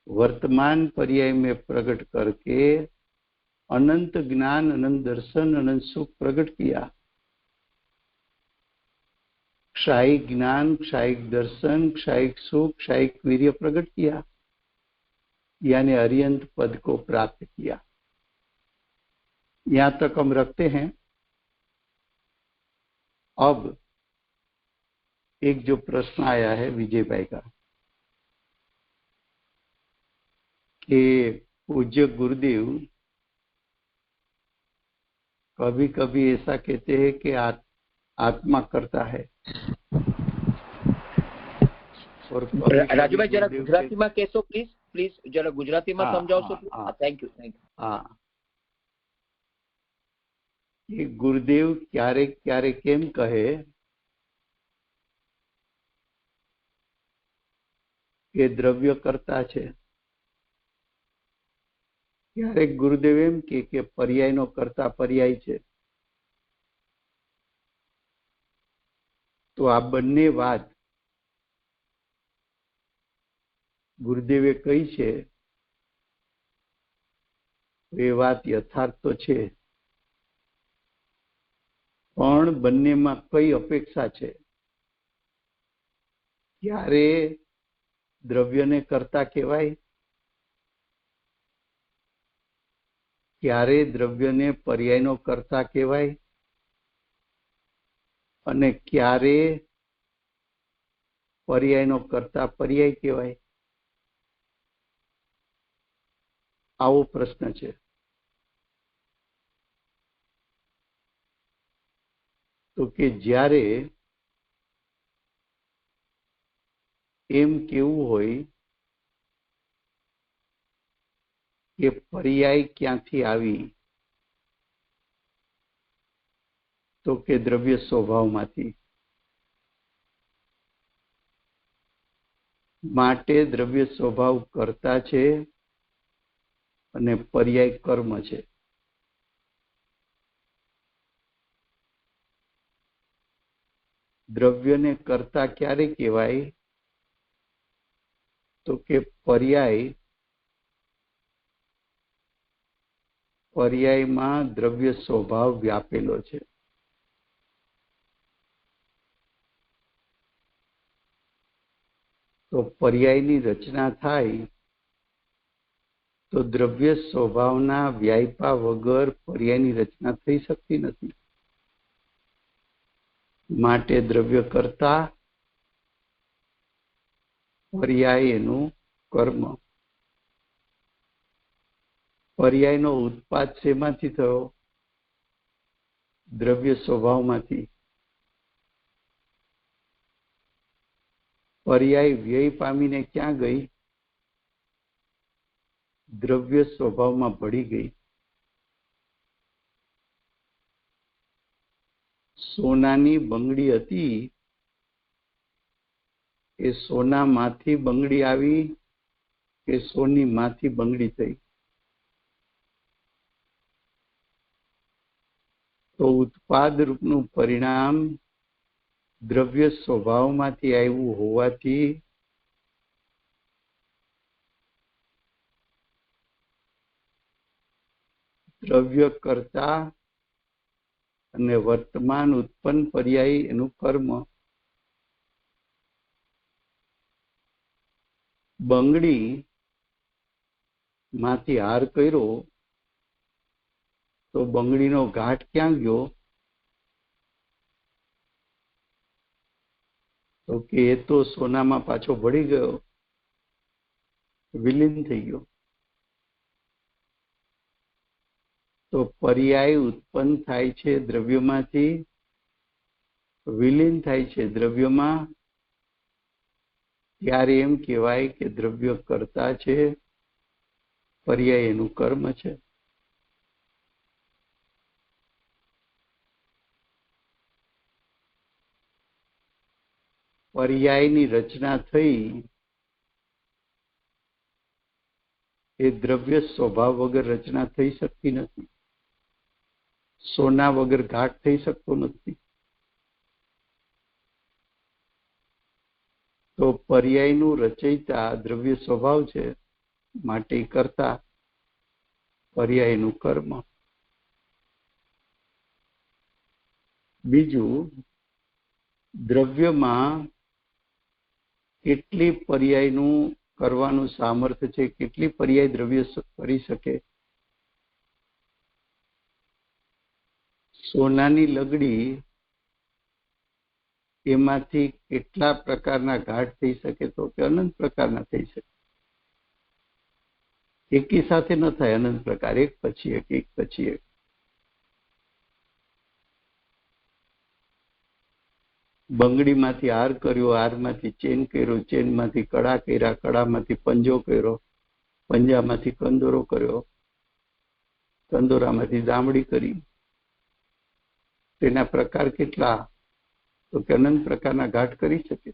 A: वर्तमान पर्याय में प्रकट करके अनंत ज्ञान, अनंत दर्शन, अनंत सुख प्रकट किया। क्षायिक ज्ञान, क्षायिक दर्शन, क्षायिक सुख, क्षायिक वीर्य प्रकट किया, यानी अरियंत पद को प्राप्त किया। यहां तक हम रखते हैं। अब एक जो प्रश्न आया है विजय भाई का कि पूज्य गुरुदेव कभी कभी ऐसा कहते हैं कि आत्मा करता है, और
C: રાજુભાઈ જરા ગુજરાતીમાં કહેશો પ્લીઝ જરા ગુજરાતીમાં સમજાવશો? Thank you.
A: હા, એ ગુરુદેવ ક્યારેક ક્યારેક કેમ કહે કે દ્રવ્ય કરતા છે, ક્યારેક ગુરુદેવ એમ કે પર્યાયનો કરતા પર્યાય છે। તો આ બંને વાત ગુરુદેવે કહી છે, એ વાત યથાર્થ તો છે, પણ બંનેમાં કઈ અપેક્ષા છે? ક્યારે દ્રવ્યને કરતા કહેવાય, ક્યારે દ્રવ્યને પર્યાયનો કરતા કહેવાય, અને ક્યારે પર્યાયનો કરતા પર્યાય કહેવાય? આવો પ્રશ્ન છે। તો કે જ્યારે એમ કેવું હોય કે પર્યાય ક્યાંથી આવી, તો કે દ્રવ્ય સ્વભાવમાંથી। માટે દ્રવ્ય સ્વભાવ કરતા છે અને પર્યાય કર્મ છે। દ્રવ્યને કરતા ક્યારે કહેવાય, તો કે પર્યાયમાં દ્રવ્ય સ્વભાવ વ્યાપેલો છે। તો પર્યાયની રચના થાય તો દ્રવ્ય સ્વભાવના વ્યાયપા વગર પર્યાયની રચના થઈ શકતી નથી। માટે દ્રવ્ય કરતા પર્યાય એનું કર્મ। પર્યાયનો ઉત્પાદ શેમાંથી થયો? દ્રવ્ય સ્વભાવમાંથી। પર્યાય વ્યય પામીને ક્યાં ગઈ? દ્રવ્ય સ્વભાવમાં ભળી ગઈ। સોનાની બંગડી હતી, એ સોનામાંથી બંગડી આવી કે સોનીમાંથી બંગડી થઈ? તો ઉત્પાદ રૂપનું પરિણામ દ્રવ્ય સ્વભાવમાંથી આવ્યું હોવાથી દ્રવ્ય કરતા અને વર્તમાન ઉત્પન્ન પર્યાય એનું કર્મ। બંગડી માંથી હાર કર્યો તો બંગડીનો ઘાટ ક્યાં ગયો? તો કે એ તો સોનામાં પાછો ભળી ગયો, વિલીન થઈ ગયો. તો પર્યાય ઉત્પન્ન થાય છે દ્રવ્યમાંથી, વિલીન થાય છે દ્રવ્યમાં, ત્યારે એમ કહેવાય કે દ્રવ્ય કર્તા છે, પર્યાય એનું કર્મ છે. પર્યાયની રચના થઈ એ દ્રવ્ય સ્વભાવ વગર રચના થઈ શકતી નથી. સોના વગર ઘાટ થઈ શકતો નથી. તો પર્યાયનું રચયિતા દ્રવ્ય સ્વભાવ છે, માટે કરતા પર્યાયનું કર્મ. બીજું, દ્રવ્યમાં કેટલી પર્યાયનું કરવાનું સામર્થ્ય છે, કેટલી પર્યાય દ્રવ્ય કરી શકે? સોનાની લગડી એમાંથી કેટલા પ્રકારના ઘાટ થઈ શકે? તો કે અનંત પ્રકારના થઈ શકે. એકી સાથે ન થાય, અનંત પ્રકાર, એક પછી એક, એક પછી એક. બંગડીમાંથી હાર કર્યો, હારમાંથી ચેન કર્યો, ચેનમાંથી કડા કર્યા, કડામાંથી પંજો કર્યો, પંજામાંથી કંદોરો કર્યો, કંદોરામાંથી દામડી કરી. તેના પ્રકાર કેટલા? તો કે અનંત પ્રકારના ઘાટ કરી શકે.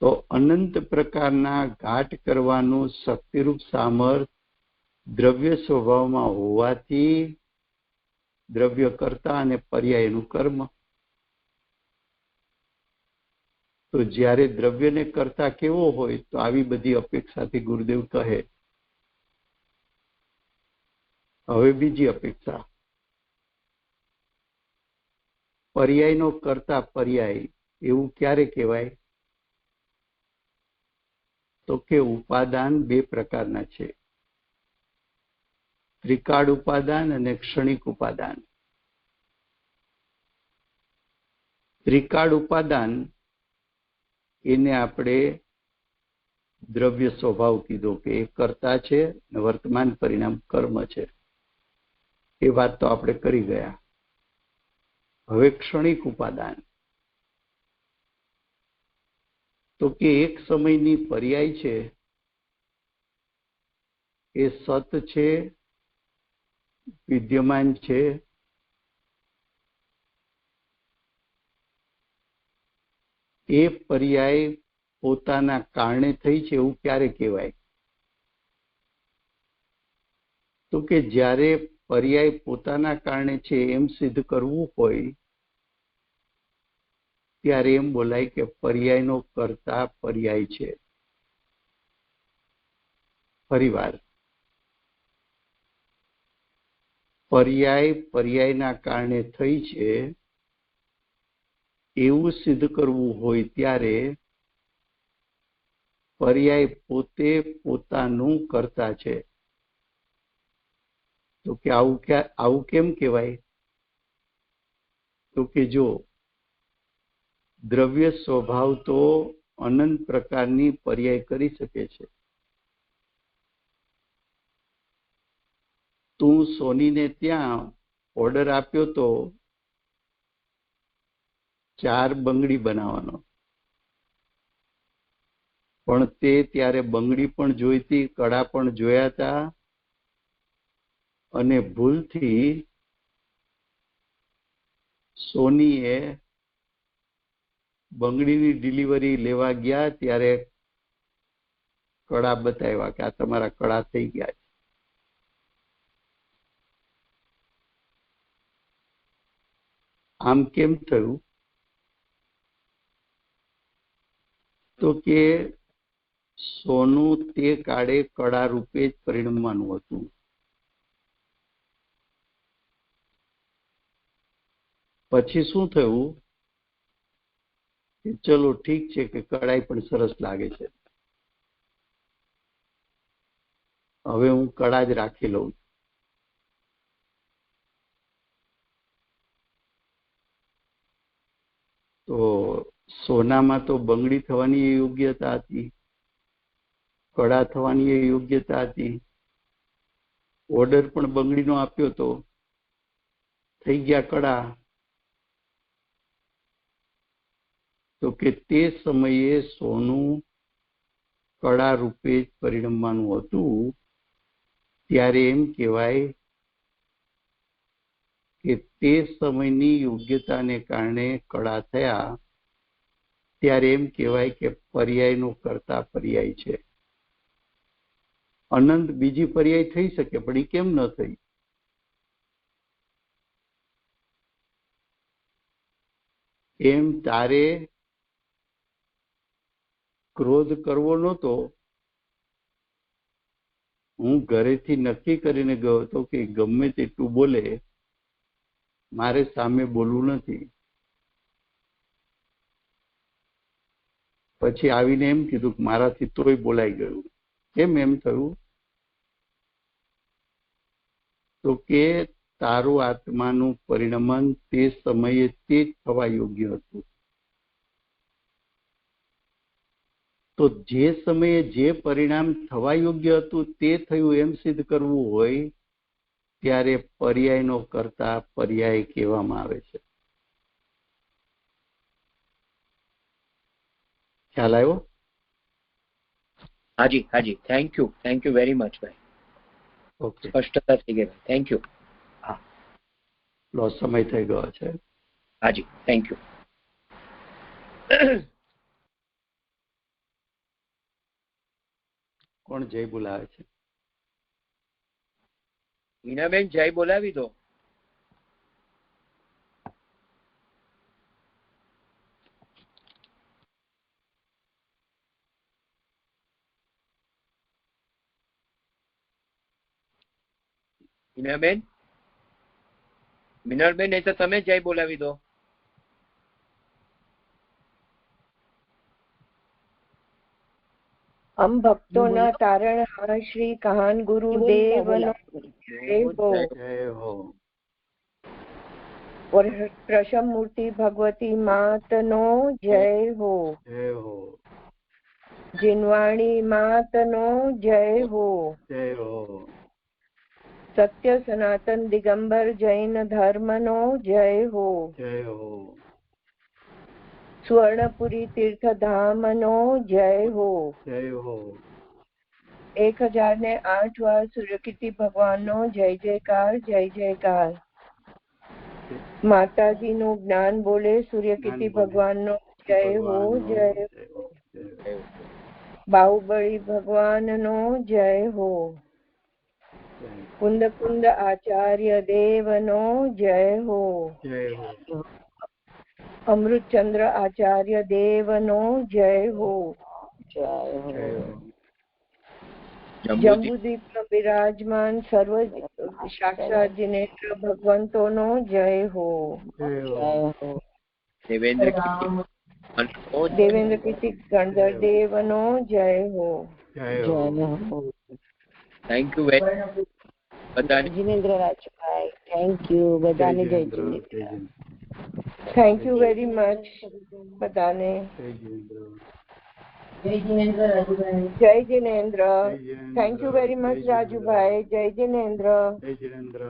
A: તો અનંત પ્રકારના ઘાટ કરવાનું શક્તિરૂપ સામર્થ્ય દ્રવ્ય સ્વભાવમાં હોવાથી દ્રવ્ય કરતા અને પર્યાયનું કર્મ. તો જ્યારે દ્રવ્યને કરતા કેવો હોય તો આવી બધી અપેક્ષાથી ગુરુદેવ કહે. હવે બીજી અપેક્ષા, પર્યાયનો કરતા પર્યાય એવું ક્યારે કહેવાય? તો કે ઉપાદાન બે પ્રકારના છે, ત્રિકાળ ઉપાદાન અને ક્ષણિક ઉપાદાન. ત્રિકાળ ઉપાદાન એને આપણે દ્રવ્ય સ્વભાવ કીધો કે એ કરતા છે અને વર્તમાન પરિણામ કર્મ છે. એ વાત તો આપણે કરી ગયા. હવે ક્ષણિક ઉપાદાન, તો કે એક સમયની પર્યાય છે, એ સત છે, વિદ્યમાન છે, એ પર્યાય પોતાના કારણે થઈ છે એવું ક્યારે કહેવાય? તો કે જ્યારે પર્યાય પોતાના કારણે છે એમ સિદ્ધ કરવું હોય ત્યારે એમ બોલાય કે પર્યાયનો કરતા પર્યાય છે. ફરીવાર, પર્યાય પર્યાયના કારણે થઈ છે એવું સિદ્ધ કરવું હોય ત્યારે પર્યાય પોતે પોતાનું કરતા છે. તો કે આવું કેમ કહેવાય? તો કે જો દ્રવ્ય સ્વભાવ તો અનંત પ્રકારની પર્યાય કરી શકે છે. તું સોનીને ત્યાં ઓર્ડર આપ્યો તો 4 બંગડી બનાવવાનો, પણ તે ત્યારે બંગડી પણ જોઈતી, કડા પણ જોયા હતા, અને ભૂલથી સોનીએ બંગડીની ડિલિવરી લેવા ગયા ત્યારે કડા બતાવ્યા કે આ તમારા કડા થઈ ગયા છે. આમ કેમ થયું? તો કે સોનું તે કાળે કડા રૂપે જ પરિણમવાનું હતું. પછી શું થયું? કે ચલો ઠીક છે કે કડાઈ પણ સરસ લાગે છે, હવે હું કડા જ રાખી લઉં. તો સોનામાં તો બંગડી થવાની એ યોગ્યતા હતી, કડા થવાની એ યોગ્યતા હતી, ઓર્ડર પણ બંગડીનો આપ્યો તો થઈ ગયા કડા. તો કે તે સમયે સોનું કડા રૂપે જ પરિણમવાનું હતું, ત્યારે એમ કહેવાય કે તે સમયની યોગ્યતાને કારણે કડા થયા, ત્યારે એમ કહેવાય કે પર્યાયનો કરતા પર્યાય છે. અનંત બીજી પર્યાય થઈ શકે પણ એ કેમ ન થઈ? એમ તારે ક્રોધ કરવો નહોતો. હું ઘરેથી નક્કી કરીને ગયો હતો કે ગમે તેટલું બોલે મારે સામે બોલવું નથી. પછી આવીને એમ કીધું કે મારાથી તોય બોલાઈ ગયું. કેમ એમ થયું? તો કે તારું આત્માનું પરિણમન તે સમયે તે જ થવા યોગ્ય હતું. તો જે સમયે જે પરિણામ થવા યોગ્ય હતું તે થયું એમ સિદ્ધ કરવું હોય ત્યારે પર્યાયનો કરતા પર્યાય કહેવામાં આવે છે. ખ્યાલ આવ્યો?
C: હાજી હાજી, થેન્ક યુ વેરી મચ ભાઈ.
A: ઓકે,
C: સ્પષ્ટતા થઈ ગઈ ભાઈ, થેન્ક યુ.
A: હા, લો સમય થઈ ગયો છે.
C: હાજી, થેન્ક યુ.
A: કોણ જય બોલાવે છે?
C: હિનાબેન, જય બોલાવી દો. હિનાબેન, મિનલબેન, નહીં તો તમે જય બોલાવી દો.
B: हम भक्तों न तारण हार श्री कहान गुरुदेव नो जय हो।
A: जय हो।
B: और प्रशम मूर्ति भगवती मात नो जय हो।
A: जय हो।
B: जिनवाणी मात नो जय हो।
A: जय हो।
B: सत्य सनातन दिगंबर जैन धर्म नो जय हो।
A: जय हो।
B: स्वर्णपुरी तीर्थ धाम नो जय हो।
A: जय हो।
B: 1008 વાર સૂર્યકીર્તિ ભગવાનનો જય જયકાર જય જયકાર. માતાજીનું જ્ઞાન બોલે સૂર્યકીર્તિ ભગવાનનો જય હો જય હો. બાહુબળી ભગવાનનો જય હો. કુંદ કુંદ આચાર્ય દેવનો જય હો.
A: જય હો.
B: અમૃતચંદ્ર આચાર્ય દેવનો જય હો. જય હો. જંબુદ્વીપમાં બિરાજમાન સર્વ સાક્ષાત જિનેન્દ્ર ભગવંતોનો જય હો. દેવેન્દ્ર કીર્તિ ગણધર દેવનો જય હો.
C: થેન્ક યુ વેરી બધાને.
B: જિનેન્દ્ર રાજભાઈ, થેન્ક યુ બધાને. જય Jinendra. Thank you very much બધાને. જય જિનેન્દ્ર રાજુભાઈ. જય Jinendra. Thank you very much Rajubhai. જય જિનેન્દ્ર.
A: જય જિનેન્દ્ર.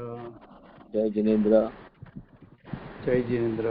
C: જય જિનેન્દ્ર.
A: જય જિનેન્દ્ર.